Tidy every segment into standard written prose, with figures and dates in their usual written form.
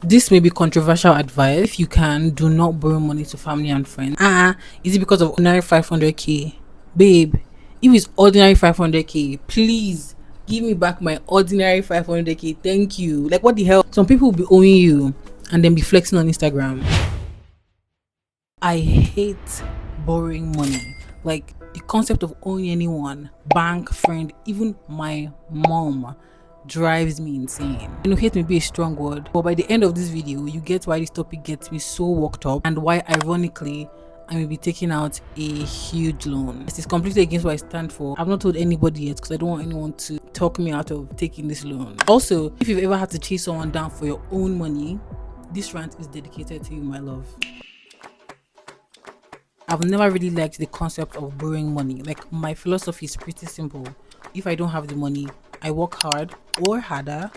This may be controversial advice. If you can, do not borrow money to family and friends. Is it because of ordinary 500k? Babe, if it's ordinary 500k, please give me back my ordinary 500k. Thank you. Like, what the hell? Some people will be owing you and then be flexing on Instagram. I hate borrowing money. Like, the concept of owing anyone, bank, friend, even my mom, drives me insane. Hate may be a strong word, but by the end of this video, you get why this topic gets me so worked up and why, ironically, I may be taking out a huge loan. This is completely against what I stand for. I've not told anybody yet because I don't want anyone to talk me out of taking this loan. Also, if you've ever had to chase someone down for your own money, this rant is dedicated to you, my love. I've never really liked the concept of borrowing money. Like, my philosophy is pretty simple. If I don't have the money, I work hard or harder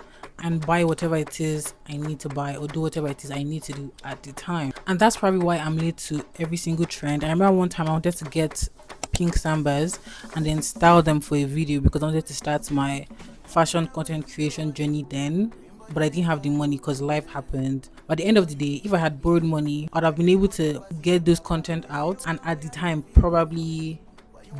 and buy whatever it is I need to buy or do whatever it is I need to do at the time. And that's probably why I'm late to every single trend. I remember one time I wanted to get pink sambas and then style them for a video because I wanted to start my fashion content creation journey then, but I didn't have the money because life happened. But at the end of the day, if I had borrowed money, I'd have been able to get those content out and at the time probably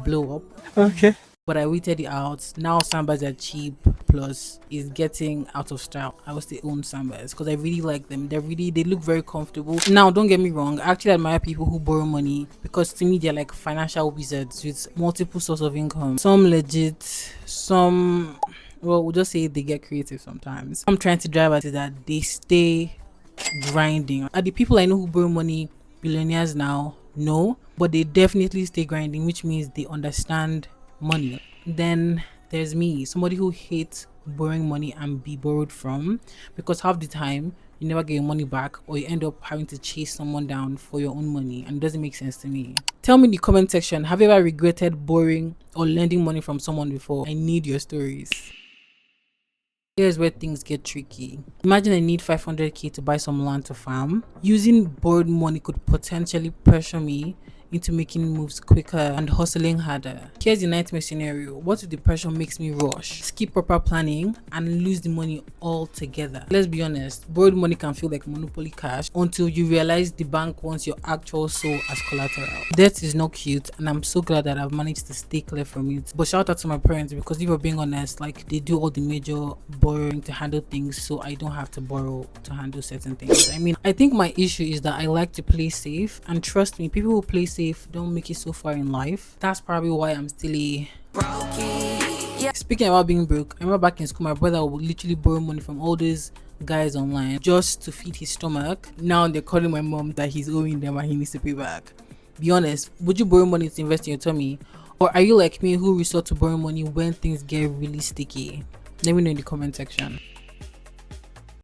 blow up. Okay. But I waited it out. Now sambas are cheap, plus is getting out of style. I will still own sambas because I really like them. They look very comfortable. Now, don't get me wrong, I actually admire people who borrow money because to me they're like financial wizards with multiple sources of income. Some legit, some, well, we'll just say they get creative sometimes. I'm trying to drive at it that they stay grinding. Are the people I know who borrow money billionaires now? No, but they definitely stay grinding, which means they understand money. Then there's me, somebody who hates borrowing money and be borrowed from, because half the time you never get your money back or you end up having to chase someone down for your own money, and it doesn't make sense to me. Tell me in the comment section, have you ever regretted borrowing or lending money from someone before? I need your stories. Here's where things get tricky. Imagine I need 500k to buy some land to farm. Using borrowed money could potentially pressure me into making moves quicker and hustling harder. Here's the nightmare scenario. What if the pressure makes me rush, skip proper planning, and lose the money altogether? Let's be honest, borrowed money can feel like monopoly cash until you realize the bank wants your actual soul as collateral. Debt is not cute, and I'm so glad that I've managed to stay clear from it. But shout out to my parents, because if we're being honest, like, they do all the major borrowing to handle things, so I don't have to borrow to handle certain things. I mean, I think my issue is that I like to play safe, and trust me, people who play safe don't make it so far in life. That's probably why I'm still a Speaking about being broke, I remember back in school my brother would literally borrow money from all these guys online just to feed his stomach. Now they're calling my mom that he's owing them and he needs to pay back. Be honest, would you borrow money to invest in your tummy, or are you like me who resort to borrow money when things get really sticky? Let me know in the comment section.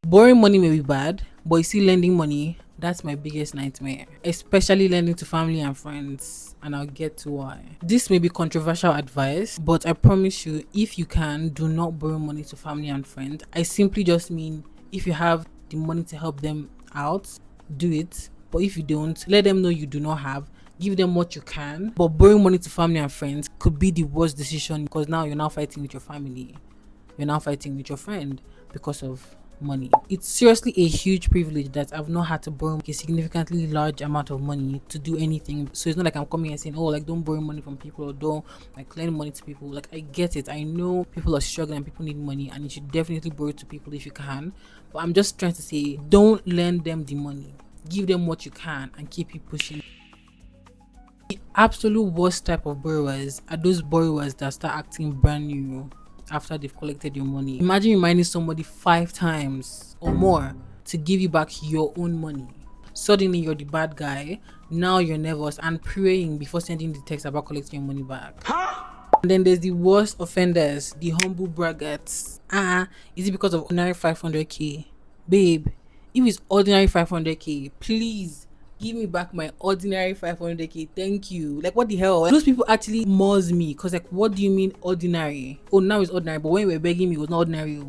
Borrowing money may be bad, but you see, lending money, that's my biggest nightmare, especially lending to family and friends, and I'll get to why. This may be controversial advice, but I promise you, if you can, do not borrow money to family and friends. I simply just mean, if you have the money to help them out, do it. But if you don't, let them know you do not have. Give them what you can. But borrowing money to family and friends could be the worst decision, because now you're now fighting with your family. You're now fighting with your friend because of money. It's seriously a huge privilege that I've not had to borrow a significantly large amount of money to do anything. So it's not like I'm coming and saying, oh, like, don't borrow money from people or don't like lend money to people. Like, I get it. I know people are struggling and people need money, and you should definitely borrow to people if you can. But I'm just trying to say, don't lend them the money. Give them what you can and keep it pushing. The absolute worst type of borrowers are those borrowers that start acting brand new after they've collected your money. Imagine reminding somebody 5 times or more to give you back your own money. Suddenly you're the bad guy. Now you're nervous and praying before sending the text about collecting your money back. And then there's the worst offenders, the humble braggarts. Is it because of ordinary 500k? Babe, if it's ordinary 500k, please give me back my ordinary 500k. Thank you. Like, what the hell? Those people actually muzz me, because like, what do you mean ordinary? Oh, now it's ordinary, but when you were begging me, it was not ordinary.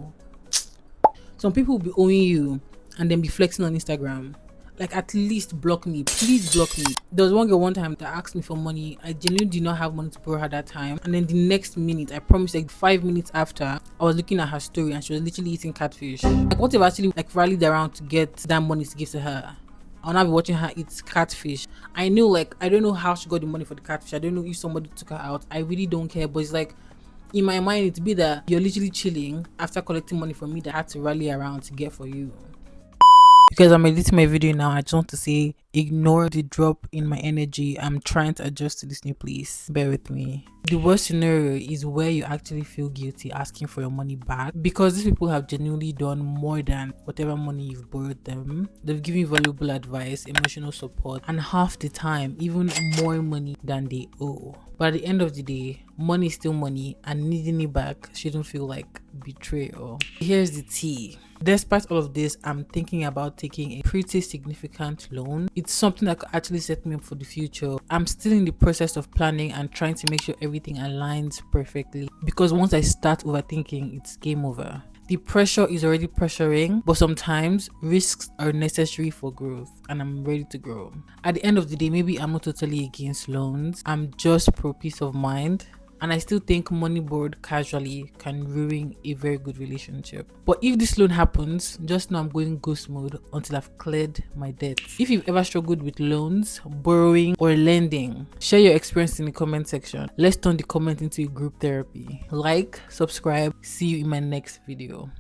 Some people will be owing you and then be flexing on Instagram. Like, at least block me. Please block me. There was one girl one time that asked me for money. I genuinely did not have money to borrow her that time. And then the next minute, I promise, like 5 minutes after, I was looking at her story and she was literally eating catfish. Like, what if I actually like rallied around to get that money to give to her? I'll now be watching her eat catfish. I knew, like, I don't know how she got the money for the catfish. I don't know if somebody took her out. I really don't care. But it's like, in my mind, it'd be that you're literally chilling after collecting money from me that I had to rally around to get for you. Because I'm editing my video now, I just want to say, ignore the drop in my energy. I'm trying to adjust to this new place. Bear with me. The worst scenario is where you actually feel guilty asking for your money back, because these people have genuinely done more than whatever money you've borrowed them. They've given you valuable advice, emotional support, and half the time, even more money than they owe. But at the end of the day, money is still money, and needing it back shouldn't feel like betrayal. Here's the tea. Despite all of this, I'm thinking about taking a pretty significant loan. It's something that could actually set me up for the future. I'm still in the process of planning and trying to make sure everything aligns perfectly, because once I start overthinking, it's game over. The pressure is already pressuring, but sometimes risks are necessary for growth, and I'm ready to grow. At the end of the day, maybe I'm not totally against loans. I'm just pro peace of mind. And I still think money borrowed casually can ruin a very good relationship. But if this loan happens, just know I'm going ghost mode until I've cleared my debts. If you've ever struggled with loans, borrowing, or lending, share your experience in the comment section. Let's turn the comment into a group therapy. Like, subscribe. See you in my next video.